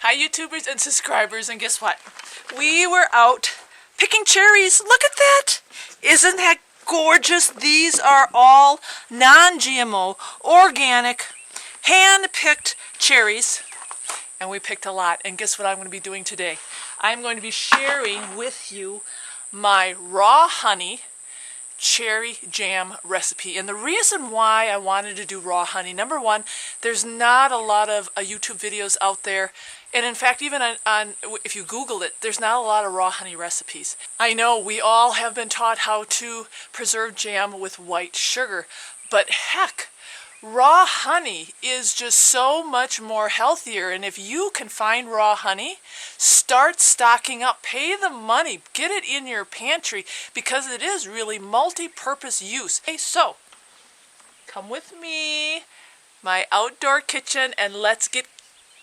Hi YouTubers and subscribers, and guess what? We were out picking cherries. Look at that! Isn't that gorgeous? These are all non-GMO, organic, hand-picked cherries. And we picked a lot. And guess what I'm going to be doing today? I'm going to be sharing with you my raw honey cherry jam recipe. And the reason why I wanted to do raw honey, number one, there's not a lot of YouTube videos out there, and in fact even on if you Google it, there's not a lot of raw honey recipes. I know we all have been taught how to preserve jam with white sugar, but heck, raw honey is just so much more healthier. And if you can find raw honey, start stocking up, pay the money, get it in your pantry, because it is really multi-purpose use. Okay, so come with me, my outdoor kitchen, and let's get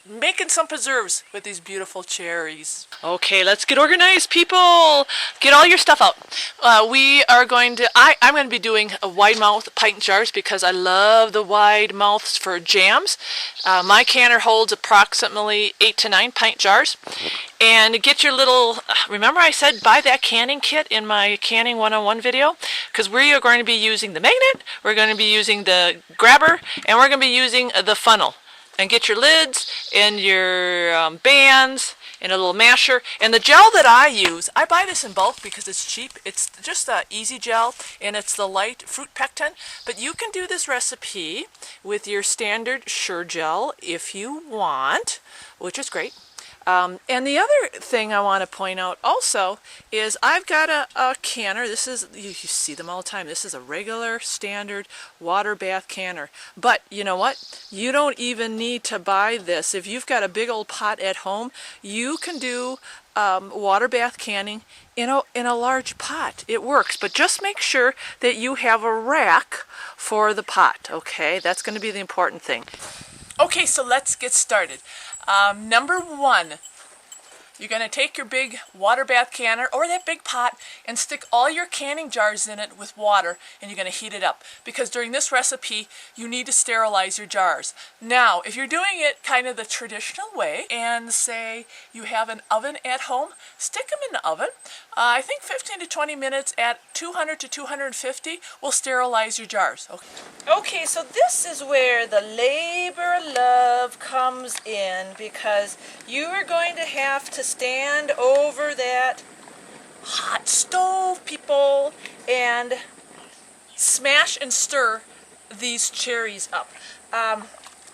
making some preserves with these beautiful cherries. Okay, let's get organized, people. Get all your stuff out. We are going to, I'm going to be doing a wide mouth pint jars because I love the wide mouths for jams. My canner holds approximately 8 to 9 pint jars. And get your little, remember I said buy that canning kit in my Canning 101 video? Because we are going to be using the magnet, we're going to be using the grabber, and we're going to be using the funnel. And get your lids and your bands and a little masher. And the gel that I use, I buy this in bulk because it's cheap. It's just an easy gel, and it's the light fruit pectin. But you can do this recipe with your standard Sure gel if you want, which is great. And the other thing I want to point out also is I've got a canner. This is, you see them all the time. This is a regular standard water bath canner. But you know what? You don't even need to buy this. If you've got a big old pot at home, you can do water bath canning in a large pot. It works, but just make sure that you have a rack for the pot, okay? That's going to be the important thing. Okay, so let's get started. Number one, you're going to take your big water bath canner or that big pot and stick all your canning jars in it with water, and you're going to heat it up. Because during this recipe, you need to sterilize your jars. Now, if you're doing it kind of the traditional way, and say you have an oven at home, stick them in the oven. I think 15 to 20 minutes at 200 to 250 will sterilize your jars. Okay, so this is where the labor of love comes in, because you are going to have to stand over that hot stove, people, and smash and stir these cherries up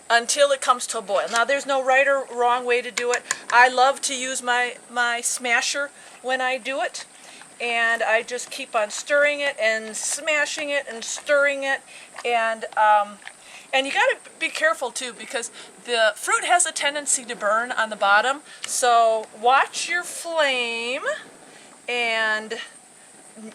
until it comes to a boil. Now, there's no right or wrong way to do it. I love to use my smasher when I do it, and I just keep on stirring it and smashing it and stirring it, and you got to be careful too, because the fruit has a tendency to burn on the bottom, so watch your flame and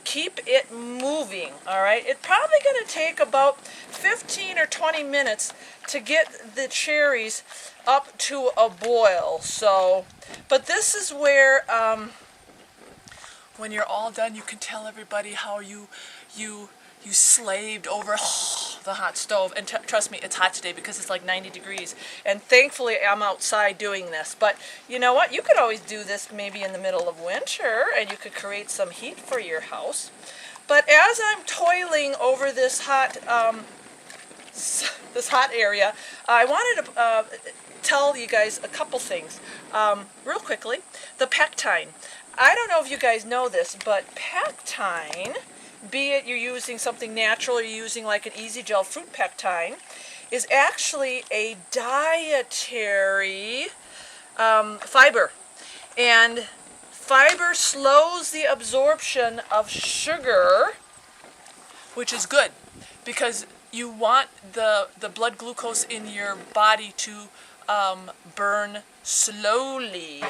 keep it moving, all right? It's probably going to take about 15 or 20 minutes to get the cherries up to a boil. So, but this is where when you're all done, you can tell everybody how you slaved over the hot stove. And trust me, it's hot today because it's like 90 degrees. And thankfully, I'm outside doing this. But you know what? You could always do this maybe in the middle of winter, and you could create some heat for your house. But as I'm toiling over this hot area, I wanted to tell you guys a couple things real quickly. The pectin. I don't know if you guys know this, but pectin, be it you're using something natural or you're using like an easy gel fruit pectin, is actually a dietary fiber. And fiber slows the absorption of sugar, which is good because you want the blood glucose in your body to burn slowly.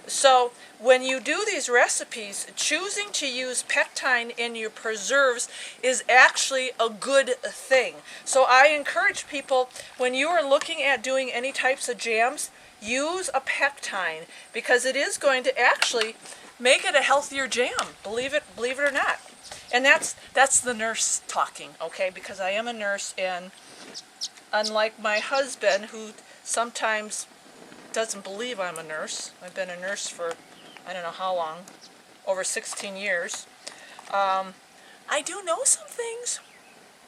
So when you do these recipes, choosing to use pectin in your preserves is actually a good thing. So I encourage people, when you are looking at doing any types of jams, use a pectin, because it is going to actually make it a healthier jam, believe it or not. And that's the nurse talking, okay? Because I am a nurse, and unlike my husband, who sometimes doesn't believe I'm a nurse. I've been a nurse for I don't know how long, over 16 years. I do know some things.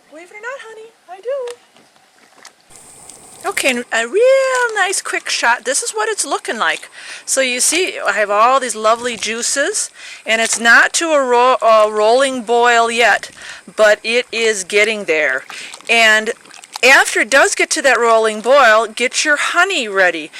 Believe it or not, honey, I do. Okay, and a real nice quick shot. This is what it's looking like. So you see, I have all these lovely juices, and it's not to a rolling boil yet, but it is getting there. And after it does get to that rolling boil, get your honey ready.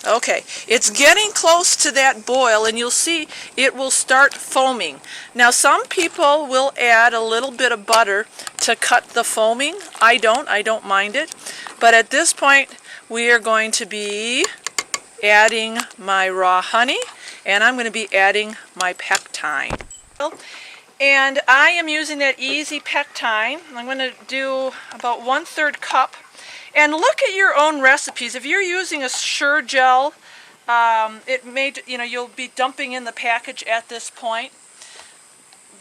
Okay, it's getting close to that boil, and you'll see it will start foaming. Now, some people will add a little bit of butter to cut the foaming. I don't mind it. But at this point, we are going to be adding my raw honey, and I'm going to be adding my pectin. And I am using that easy pectin. I'm going to do about 1/3 cup. And look at your own recipes. If you're using a Sure gel, it may, you'll be dumping in the package at this point.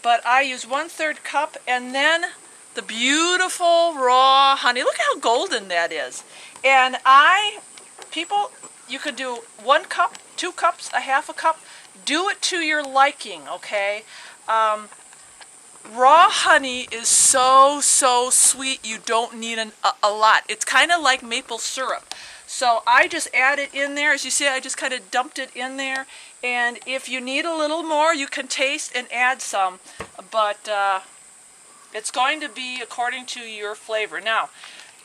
But I use 1/3 cup, and then the beautiful raw honey. Look at how golden that is. And people, you could do 1 cup, 2 cups, a half a cup. Do it to your liking, okay? Raw honey is so sweet, you don't need a lot. It's kind of like maple syrup. So I just add it in there. As you see, I just kind of dumped it in there. And if you need a little more, you can taste and add some. But it's going to be according to your flavor. Now,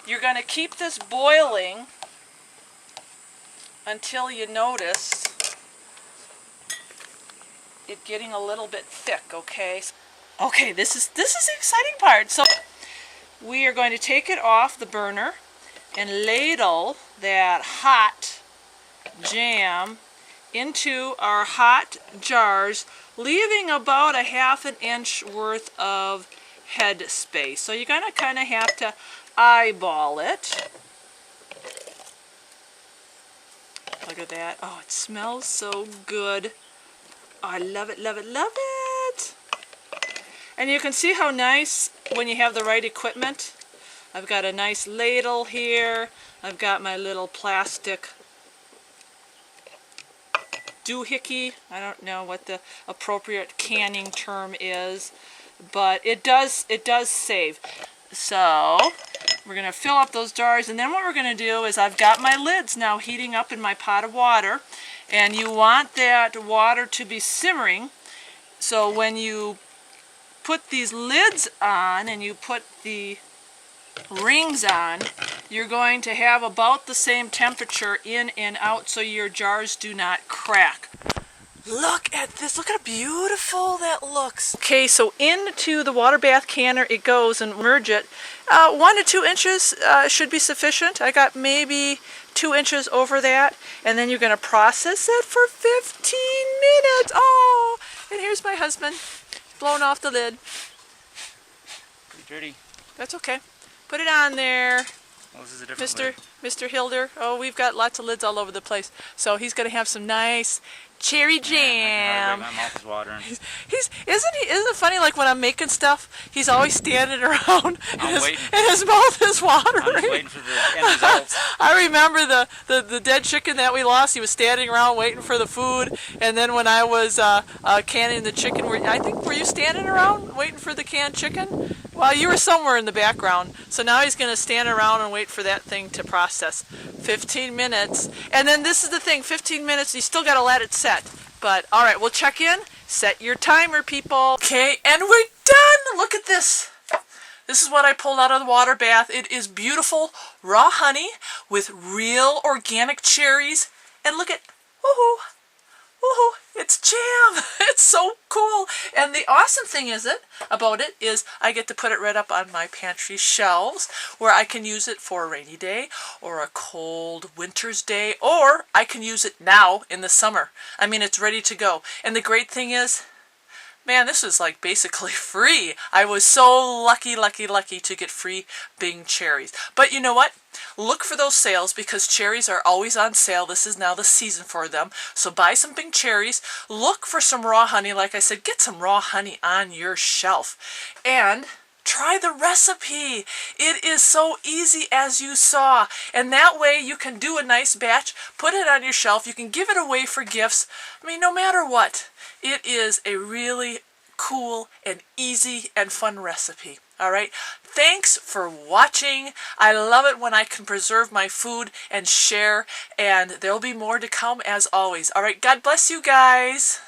you're going to keep this boiling until you notice it getting a little bit thick, okay? Okay, this is the exciting part. So we are going to take it off the burner and ladle that hot jam into our hot jars, leaving about a 1/2 inch worth of head space. So you're going to kind of have to eyeball it. Look at that. Oh, it smells so good. Oh, I love it, love it, love it. And you can see how nice when you have the right equipment. I've got a nice ladle here. I've got my little plastic doohickey. I don't know what the appropriate canning term is, but it does save. So we're going to fill up those jars, and then what we're going to do is I've got my lids now heating up in my pot of water, and you want that water to be simmering. So when you put these lids on and you put the rings on, you're going to have about the same temperature in and out so your jars do not crack. Look at this. Look how beautiful that looks. Okay, so into the water bath canner it goes, and merge it. 1 to 2 inches should be sufficient. I got maybe 2 inches over that. And then you're going to process it for 15 minutes. Oh, and here's my husband blowing off the lid. Pretty dirty. That's okay. Put it on there. Well, this is a different lid. Mr. Hilder. Oh, we've got lots of lids all over the place. So he's going to have some nice cherry jam. My mouth is watering. Isn't it funny, like when I'm making stuff, he's always standing around and his mouth is watering. I'm just waiting for the end results. I remember the dead chicken that we lost. He was standing around waiting for the food, and then when I was canning the chicken, were you standing around waiting for the canned chicken? Well, you were somewhere in the background. So now he's going to stand around and wait for that thing to process. 15 minutes. And then this is the thing, 15 minutes, you still got to let it set. But, all right, we'll check in. Set your timer, people. Okay, and we're done. Look at this. This is what I pulled out of the water bath. It is beautiful raw honey with real organic cherries. And look at, woohoo. Woohoo, it's jam. It's so cool. And the awesome thing about it is I get to put it right up on my pantry shelves where I can use it for a rainy day or a cold winter's day, or I can use it now in the summer. I mean, it's ready to go. And the great thing is, man, this was like basically free. I was so lucky to get free Bing cherries. But you know what? Look for those sales because cherries are always on sale. This is now the season for them. So buy some Bing cherries. Look for some raw honey. Like I said, get some raw honey on your shelf. And try the recipe. It is so easy, as you saw, and that way you can do a nice batch, put it on your shelf, you can give it away for gifts. I mean, no matter what, it is a really cool and easy and fun recipe. All right, thanks for watching. I love it when I can preserve my food and share, and there'll be more to come as always. All right, God bless you guys.